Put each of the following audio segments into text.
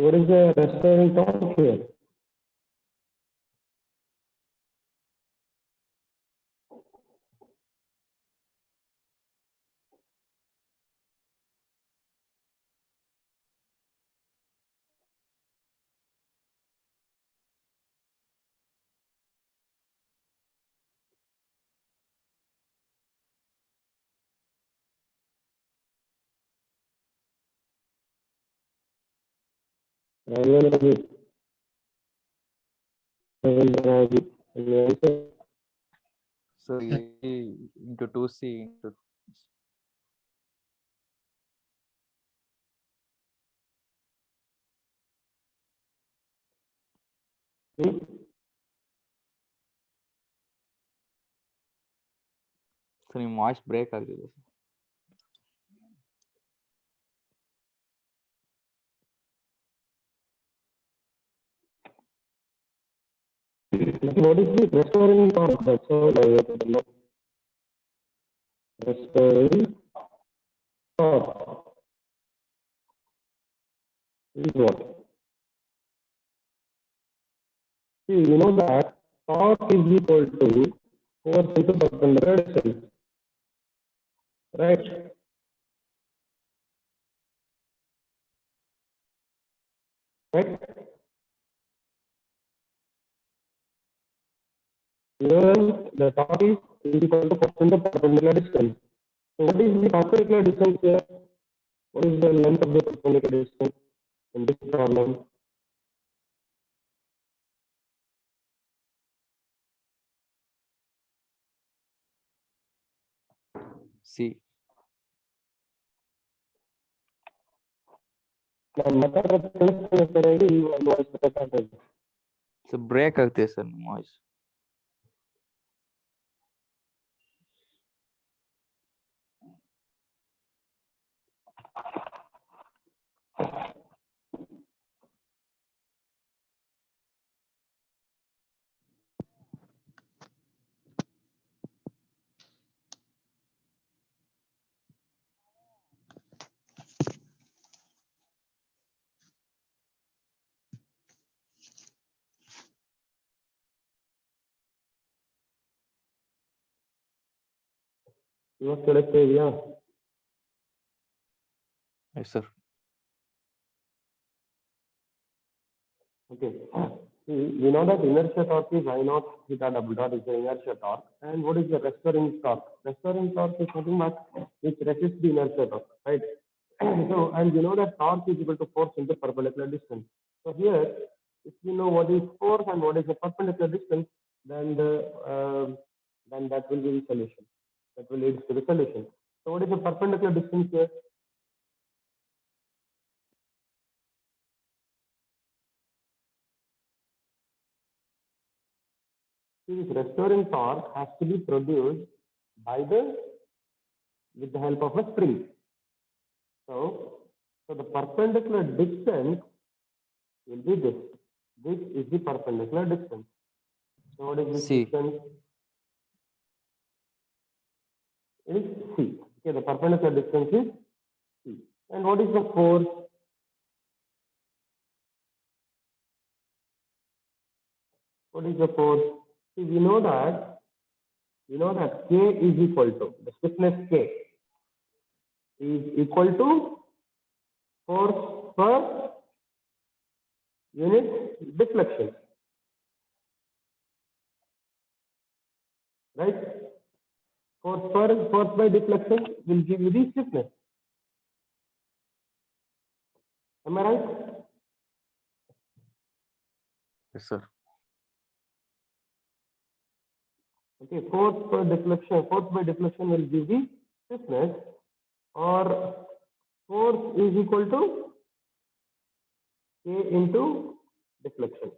What is the restoring torque here? So E into 2C into so ನಿಮ್ಮ voice break ಆಗ್ತಿದೆ sir. What is the restoring torque? That's all I want to know. Restoring torque is what? See, you know that torque is equal to force into perpendicular distance, right? Right? Here, the torque is equal to force into perpendicular distance. So, what is the perpendicular distance here? What is the length of the perpendicular distance in this problem? C ನಾನು ಮಾತಾಡೋದು ಕೇಳಿಸ್ತಾನೆ ಸರಿಯಾಗಿ ಈ ಒಂದು voice ಬೇಕಾಗ್ತದೆ. So break ಆಗ್ತಿದೆ sir ನಿಮ್ಮ voice. ಇವಾಗ ಕೇಳಿಸ್ತಾ ಇದೆಯಾ? Yes sir. Okay. We know that inertia torque is I naught theta double dot is the inertia torque. And what is the restoring torque? Restoring torque is nothing but which resists the inertia torque, right? So, and you know that torque is equal to force into perpendicular distance. So here, if you know what is force and what is the perpendicular distance, then then that will be the solution. That will lead to the solution. So what is the perpendicular distance here? This restoring torque has to be produced by with the help of a spring. So the perpendicular distance will be this. This is the perpendicular distance. So what is this C. distance? Is C. Okay, the perpendicular distance is C. And what is the force? What is the force? See, we know that K is equal to the stiffness K is equal to force per unit deflection, right? Force by deflection will give you the stiffness. Am I right? Yes, sir. Okay, force by deflection will give the stiffness, or force is equal to K into deflection,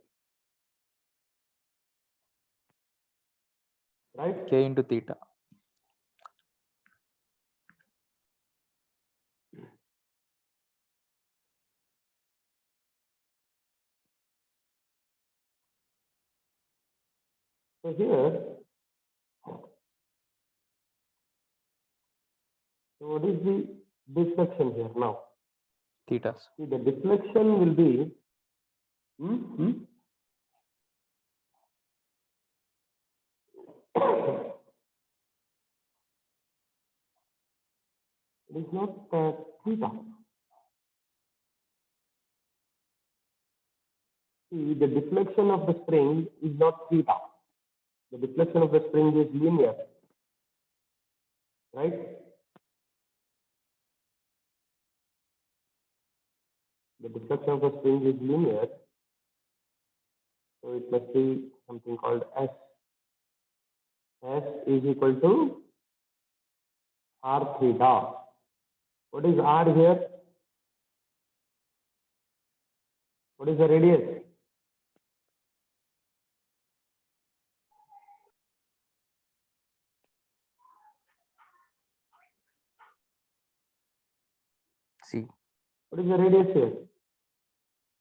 right? K into theta. So here, so what is the deflection here now? Theta. See, the deflection will be it is not theta. See, the deflection of the spring is not theta. The deflection of the spring is linear, right? The deflection of the spring is linear, so it must be something called S. S is equal to R theta. What is R here? What is the radius? C. What is the radius here?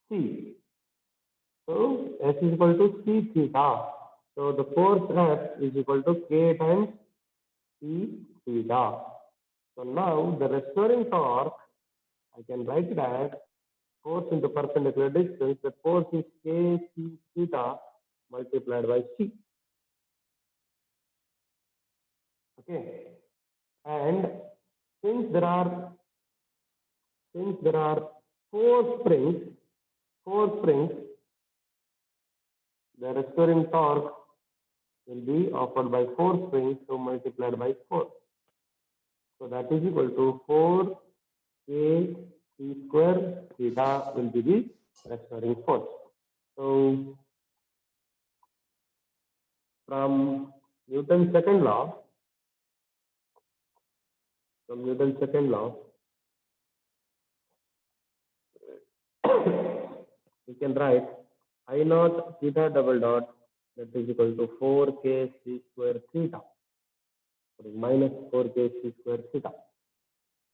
C. So S is equal to C theta. So the force F is equal to K times C theta. So now the restoring torque, I can write it as force into perpendicular distance. The force is K C theta multiplied by C. Okay. And since there are four springs, the restoring torque will be offered by 4 springs, so multiplied by 4. So that is equal to 4 K C square theta will be the restoring force. So from Newton's second law, we can write I naught theta double dot that is equal to 4 K C square theta. Minus 4 K C square theta.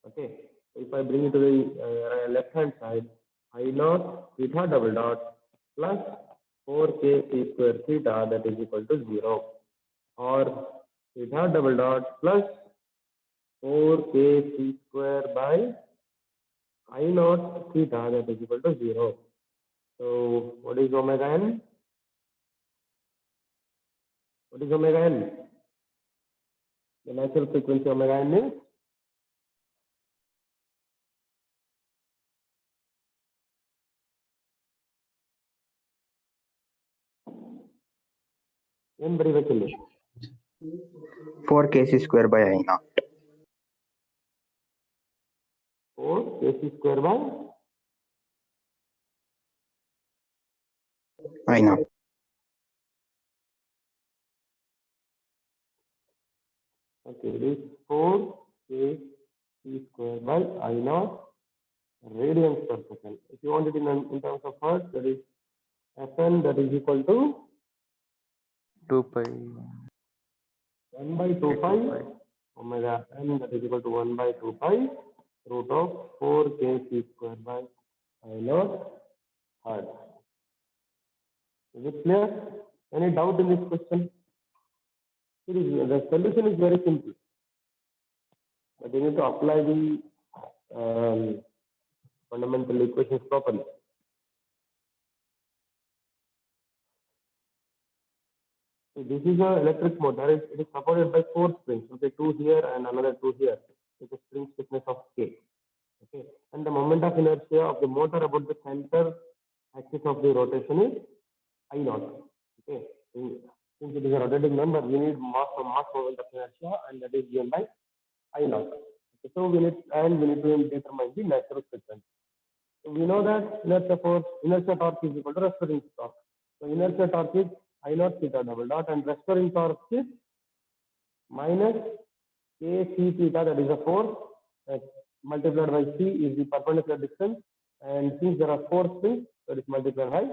Okay. If I bring it to the left hand side, I naught theta double dot plus 4 K C square theta that is equal to 0, or theta double dot plus 4 K C square by I naught theta that is equal to 0. So what is omega n? What is omega n? The natural frequency omega n is n bari 4 kc square by I naught. 4 kc square by I naught. Okay, it is 4 k c square by I naught radians per second. If you want it in terms of hertz, that is Fn that is equal to 2 pi. 1 by 2 pi omega n that is equal to 1 by 2 pi root of 4 k c square by I naught hertz. Is it clear? Any doubt in this question? The solution is very simple, but you need to apply the fundamental equations properly. So this is an electric motor. It is supported by 4 springs. Okay, 2 here and another 2 here. With a spring stiffness of K. Okay, and the moment of inertia of the motor about the center axis of the rotation is I naught. Okay, since it is a rotating number, we need mass moment of inertia, and that is given by I naught. Okay, so we need to determine the natural frequency. So we know that inertia torque is equal to restoring torque. So inertia torque is I naught theta double dot, and restoring torque is minus K C theta, that is a force, multiplied by C is the perpendicular distance, and since there are 4 springs, so it is multiplied by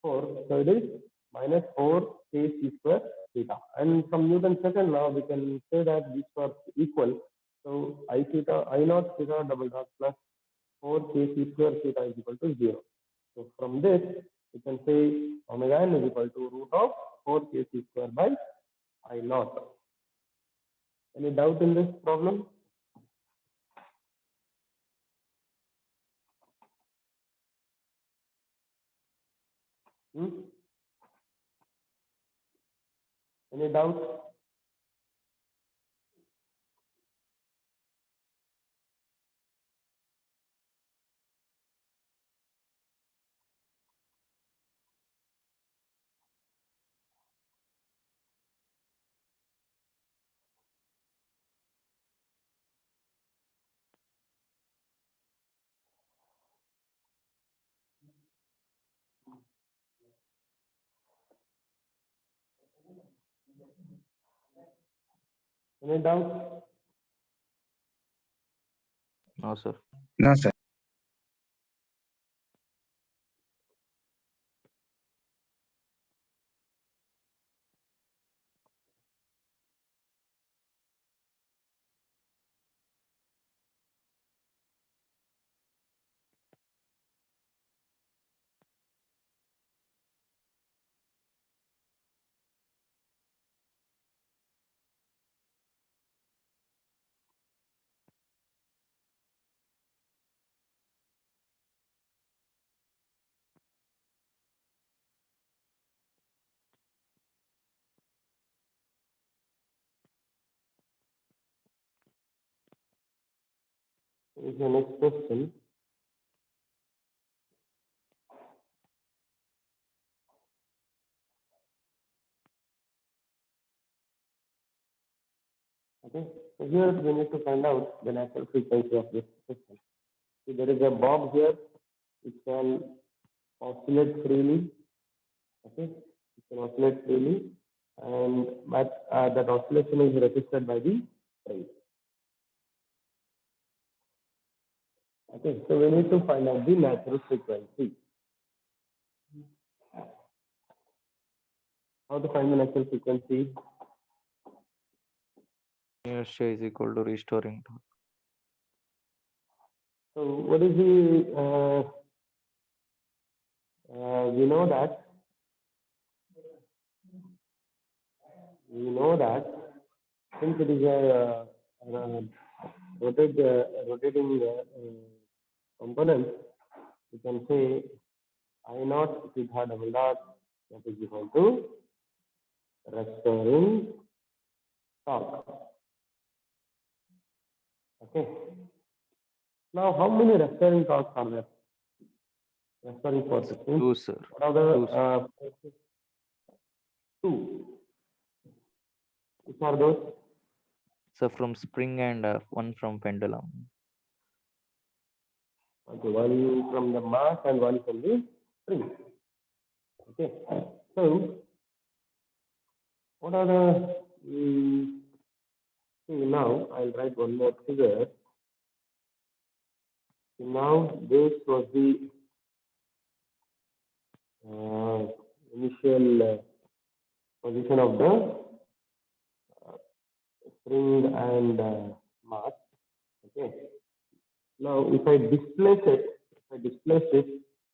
4, so it is minus 4 K C square theta. And from Newton's second law, we can say that these are equal. So I naught theta double dot plus 4 K C square theta is equal to 0. So from this, we can say omega n is equal to root of 4 K C square by I naught. Any doubt in this problem? Hmm? Any doubt? Any doubt? No, sir. No, sir. Is the next question. Okay, so here we need to find out the natural frequency of this system. So there is a bob here which can oscillate freely. Okay, it can oscillate freely, and but that oscillation is resisted by the spring. Okay, so we need to find out the natural frequency. How to find the natural frequency? Inertia is equal to restoring torque. So what is the we know that since it is a rotating component, we can say I naught theta double dot that is equal to restoring torque. Okay. Now, how many restoring torques are there? Restoring forces. Two, sir. What are the Two, sir. forces? Two. Which are those? So from spring and one from pendulum. Okay, one from the mass and one from the spring. Okay. So, what are the see now I'll write one more figure. Now this was the initial position of the spring and mass. Okay. Now, if I displace it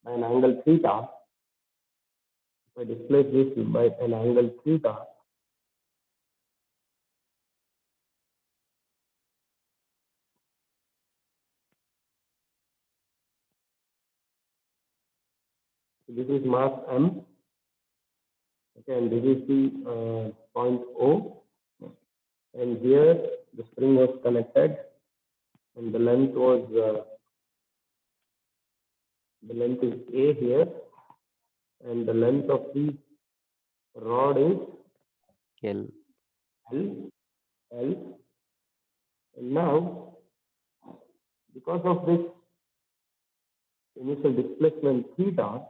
by an angle theta, this is mass m, okay, and this is the point O, and here the spring was connected, and the length is A here, and the length of the rod is L. L. And now, because of this initial displacement theta,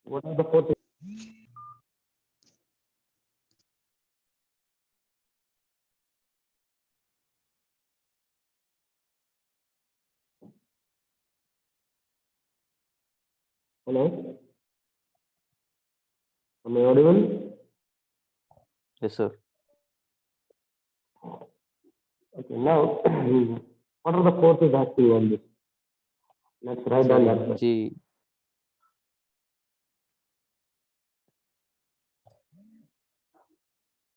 what are the forces? Hello? Am I audible? Yes, sir. Okay, now what are the forces acting on this? Let's write So down that. first. G,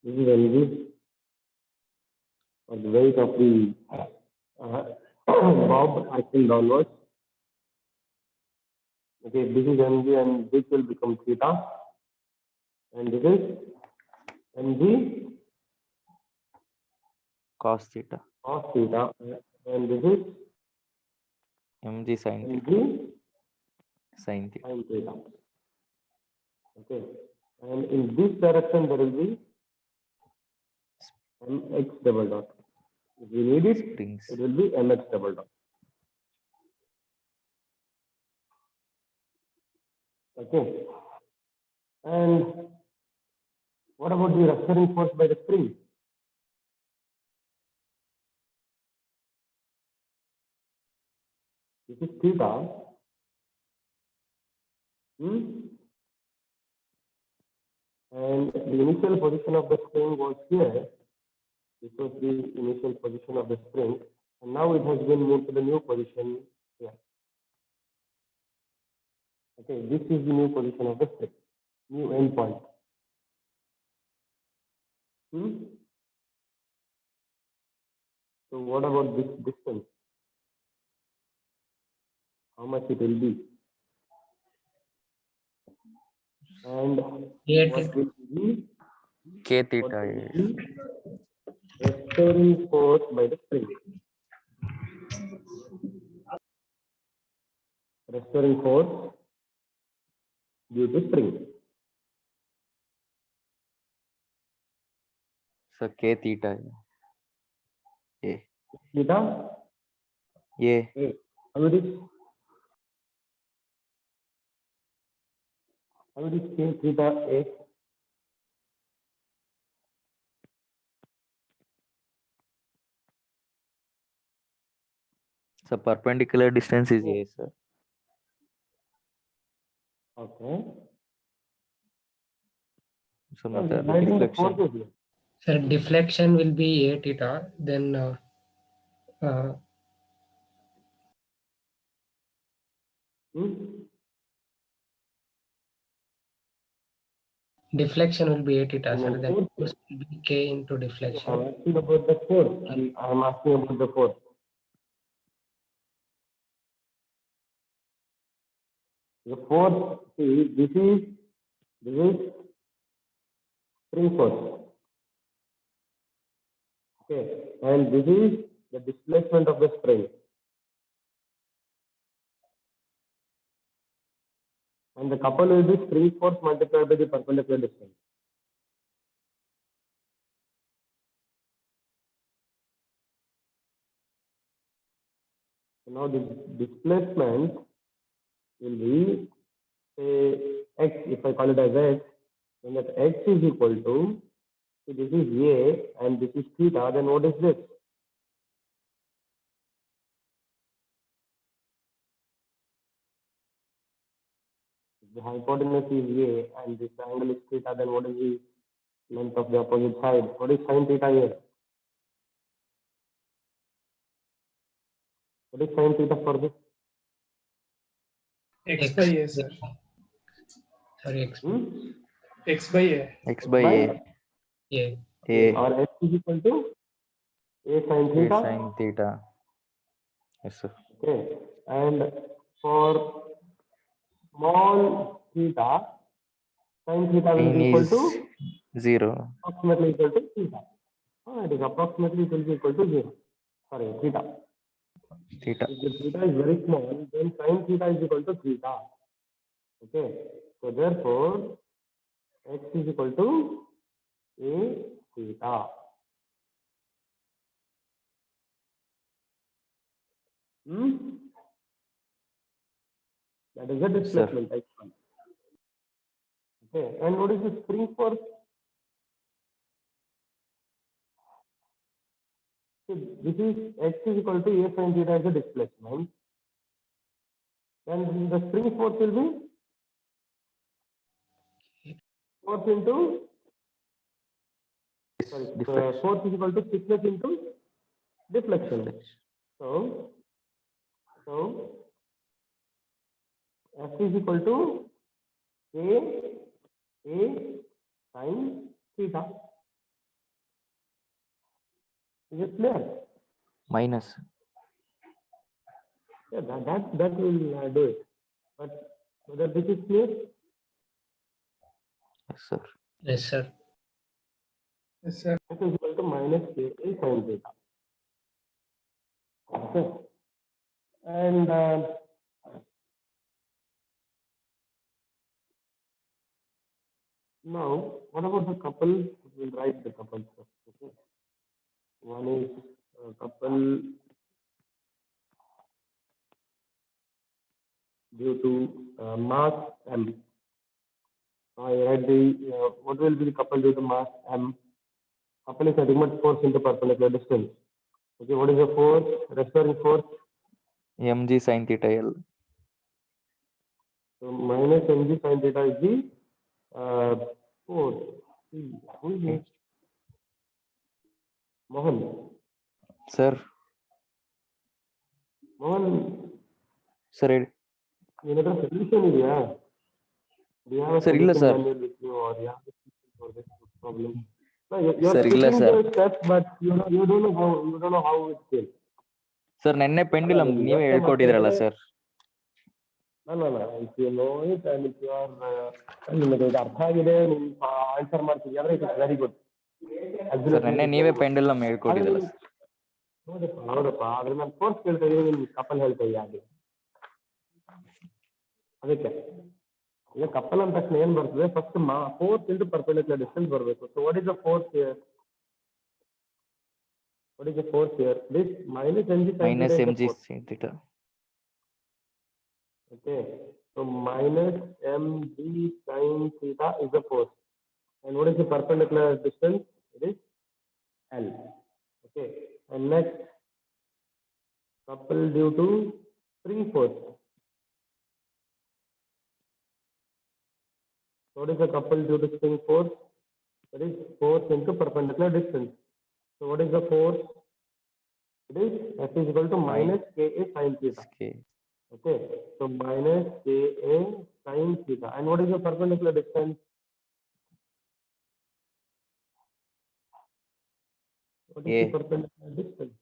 This is energy or the weight of the bob acting downwards. Okay, this is mg and this will become theta. And this is mg cos theta, cos theta. And this is mg sin theta, mg sin theta. sin theta. Okay. And in this direction there will be mx double dot. If we need it, Springs. it will be mx double dot. Okay. And what about the rupturing force by the spring? This is theta. And the initial position of the spring was here. This was the initial position of the spring. And now it has been moved to the new position here. Okay, this is the new position of the spring, new end point. So what about this distance? How much it will be? And what will be K what theta will is be restoring force by the spring? Restoring force due to spring. so K theta. A. Theta. A. How it is? How it is K theta A? So perpendicular distance is A, sir. Okay. So now we the are writing the deflection. forces here. So deflection will be a theta, then deflection will be a theta, sir. Then force will be k into deflection. I'm asking about the force. I'm asking about the force. The force, see, this is spring force. Okay, and this is the displacement of the spring. And the couple will be spring force multiplied by the perpendicular distance. So now the displacement will be say x, if I call it as x, then that x is equal to, so this is a and this is theta, then what is this? The hypotenuse is a and this angle is theta, then what is the length of the opposite side? What is sin theta here? What is sin theta for this? X by A, sir. Sorry, x. X by A. X by A. A. A. Or x is equal to a sin A theta. sin theta. Yes, sir. Okay, and for small theta, sin theta will Mean be equal is to 0. approximately equal to theta. It is approximately it will be equal to 0. Sorry, theta. Theta. If the theta is very small, then sin theta is equal to theta. Okay, so therefore, x is equal to a theta. That is the displacement x1. Okay, and what is the spring force? So this is x is equal to a sin theta as a displacement. Then the spring force will be force into Deflection. force is equal to stiffness into deflection. So F is equal to K A sin theta. Is it clear? Minus. Yeah, that will do it. But whether this is clear? Yes, sir. Yes, sir. Yes, sir. F is equal to minus K A sin theta. Okay. And now, what about the couple? We'll write the couple first. Okay. One is couple due to mass m. I write the what will be the couple due to mass m? Couple is nothing but force into perpendicular distance. Okay, what is the force? Restoring force. mg sin theta L. So minus mg sin theta is the force. Who is it? Mohan. Sir. Mohan, Sir. ಏನಾದ್ರೂ solution ಇದೆಯಾ? Do you have a Sir, ಇಲ್ಲ solution sir. manual with you or you have a solution for this problem? No, you're Sir, ಇಲ್ಲ taking sir. the steps, but you don't know how it feels. Sir ನೆನ್ನೆ ಪೆಂಡಿಲಮ್ ನೀವೇ ಹೇಳ್ಕೊಟ್ಟಿದ್ರಲ್ಲ sir. No. If you know it and if you are ನಿಮಗೆ ಇದು ಅರ್ಥ ಆಗಿದೆ, ನೀವು answer ಮಾಡ್ತೀವಿ ಅಂದ್ರೆ it is very good. Sir ನೆನ್ನೆ ನೀವೇ ಪೆಂಡಿಲಮ್ ಹೇಳ್ಕೊಟ್ಟಿದ್ರಲ್ಲ ಸರ್. ನೋಡಪ್ಪ ಆದ್ರೆ ನಾನು ಫೋರ್ಸ್ ಕೇಳ್ತಾ ಇದ್ದೀನಿ, ನಿಮ್ಗೆ ಕಪಲ್ ಹೇಳ್ತಾ ಇದ್ದೀವಿ ಹಾಗೆ. ಅದಕ್ಕೆ ಈಗ ಕಪಲ್ ಅಂದ ತಕ್ಷಣ ಏನ್ ಬರ್ತದೆ? First force into perpendicular distance ಬರಬೇಕು. So what is the force here? What is the force here? This minus mg sin Minus theta is the mg force. sin theta. Okay. So minus mg sin theta is the force. And what is the perpendicular distance? It is L. Okay. And next, couple due to spring force. What is the couple due to spring force? That is force into perpendicular distance. So what is the force? It is F is equal to minus Ka sin theta. Okay. Okay. So minus Ka sin theta. And what is the perpendicular distance? What is A. the perpendicular distance?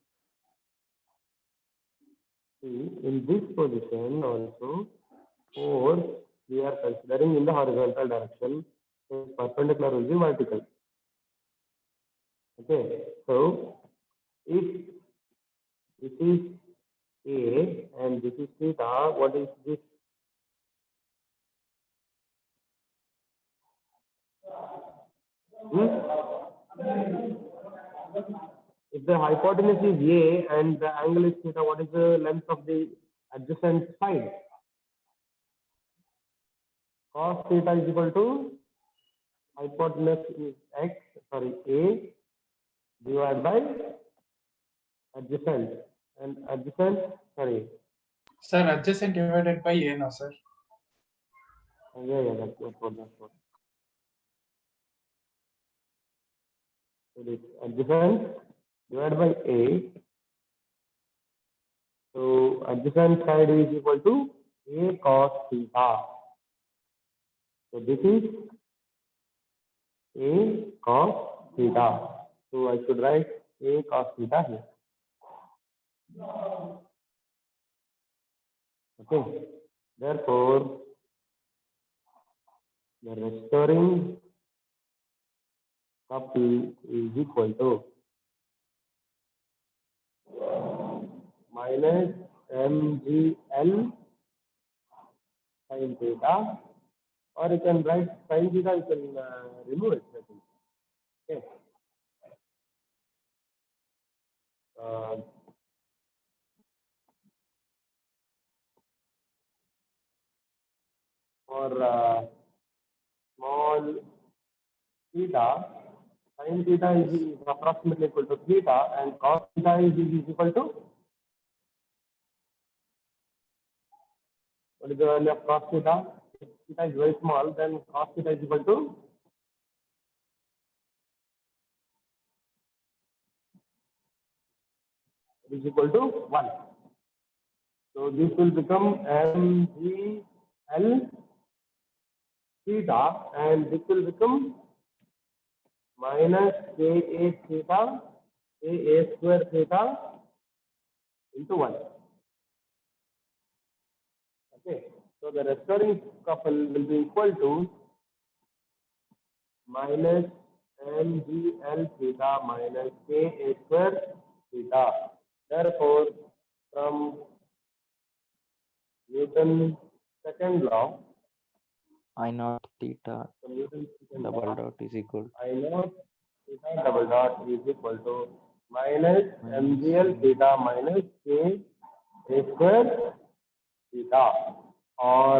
See, in this position also, force we are considering in the horizontal direction. So perpendicular will be vertical. Okay. So if this is A and this is theta, what is this? If the hypotenuse is A and the angle is theta, what is the length of the adjacent side? Cos theta is equal to hypotenuse is A divided by adjacent. And adjacent, Sir, adjacent divided by A, no, sir. Yeah, that's what. It is adjacent divided by A. So adjacent side is equal to A cos theta. So this is A cos theta. So I should write A cos theta here. Okay. Therefore, the restoring couple is equal to minus mgl sin theta, or you can write sin theta, you can remove it. Okay. For small theta, sin theta is approximately equal to theta, and cos theta is equal to, what is the value of cos theta? If theta is very small, then cos theta is equal to is equal to 1. So this will become MGL theta, and this will become minus KA theta, KA square theta into 1. Okay, so the restoring couple will be equal to minus MGL theta minus KA square theta. Therefore, from Newton's second law, I naught theta from Newton's second double law, dot is equal I naught theta double dot is equal to minus Minus MGL theta minus K A square theta, or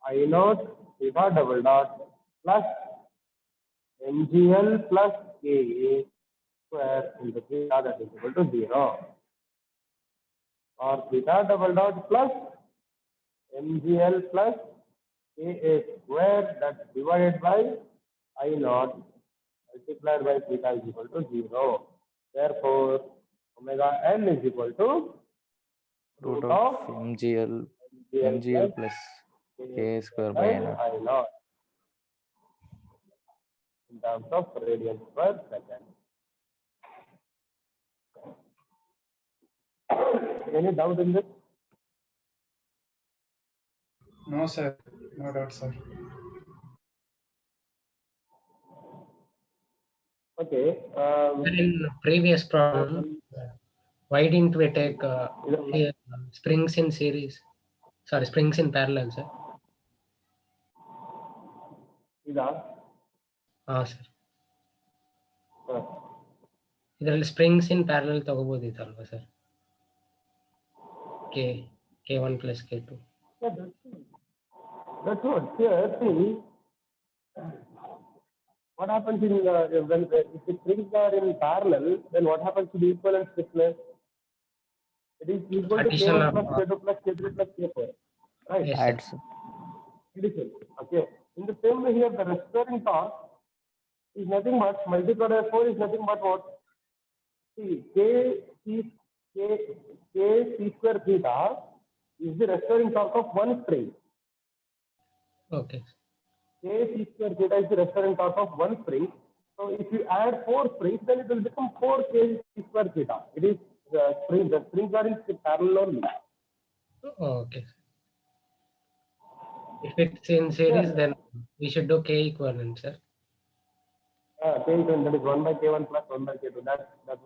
I naught theta double dot plus MGL plus KA square into theta, that is equal to 0, or theta double dot plus MGL plus KA square, that's divided by I naught multiplied by theta is equal to 0. Therefore, omega n is equal to root root of of MGL MGL plus plus K square by N. I naught in terms of radians per second. Any doubt in this? No, sir. No doubt, sir. Okay. In previous problem, why didn't we take springs in series? Sorry, springs in parallel, sir. Sir. ಇದರಲ್ಲಿ springs in parallel ತಗೋಬೋದಿತ್ತಲ್ವಾ sir K1 plus K2. Yeah, that's what. Here, see, what happens in when if the strings are in parallel, then what happens to the equivalent stiffness? It is equal to Addition K1 of- plus K2 plus K3 plus K4, right? Yes, sir. Adds Addition. Okay. In the same way here, the restoring torque is nothing but multiplied by 4 is nothing but what? See, K C square theta is the restoring torque of one spring. Okay. K C square theta is the restoring torque of one spring. So if you add 4 springs, then it will become 4 K C square theta. It is the springs are in parallel only. Okay. If it's in series, then we should do K equivalent, sir. K equivalent, that is 1 by K1 plus 1 by K2. That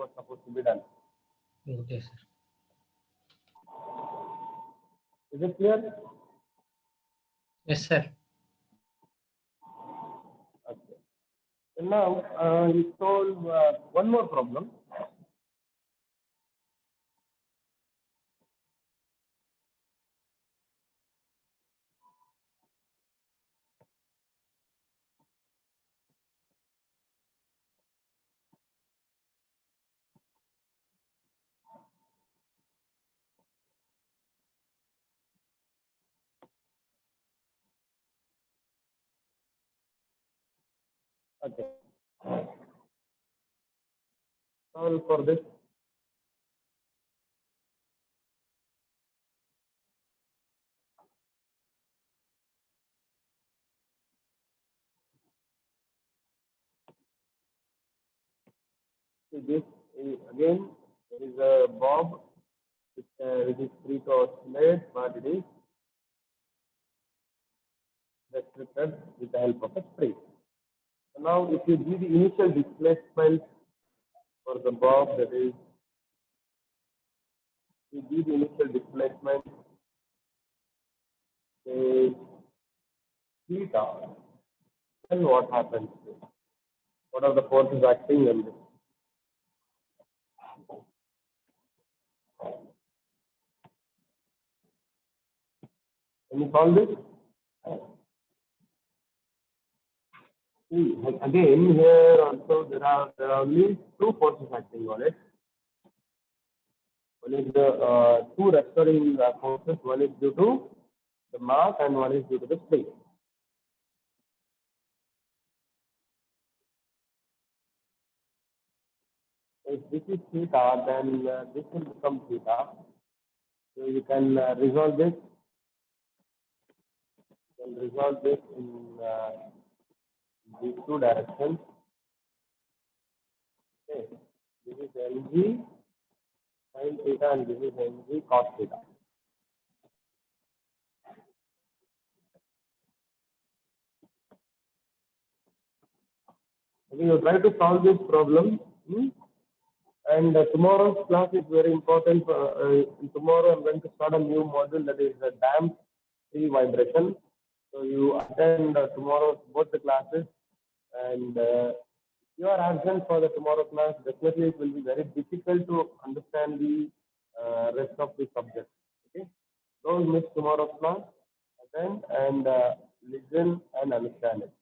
was supposed to be done. Okay, sir. Is it clear? Yes, sir. Okay. And now you solve one more problem. Okay. Solve for this. See, this is, again, there is a bob which is free to oscillate, but it is restricted with the help of a spring. So now, if you give the initial displacement for the bob, that is, you give the initial displacement, say, theta, then what happens? What are the forces acting on this? Can you solve this? See, again, here also there are only two forces acting on it. One is the two restoring forces. One is due to the mass and one is due to the spring. If this is theta, then this will become theta. So you can resolve this. You can resolve this in these two directions. Okay. This is mg sin theta and this is mg cos theta. Okay, you try to solve this problem. And tomorrow's class is very important. Tomorrow I'm going to start a new module, that is a damp free vibration. So you attend tomorrow both the classes, and if you are absent for the tomorrow class, definitely it will be very difficult to understand the rest of the subject. Okay, don't miss tomorrow's class. Attend and listen and understand it.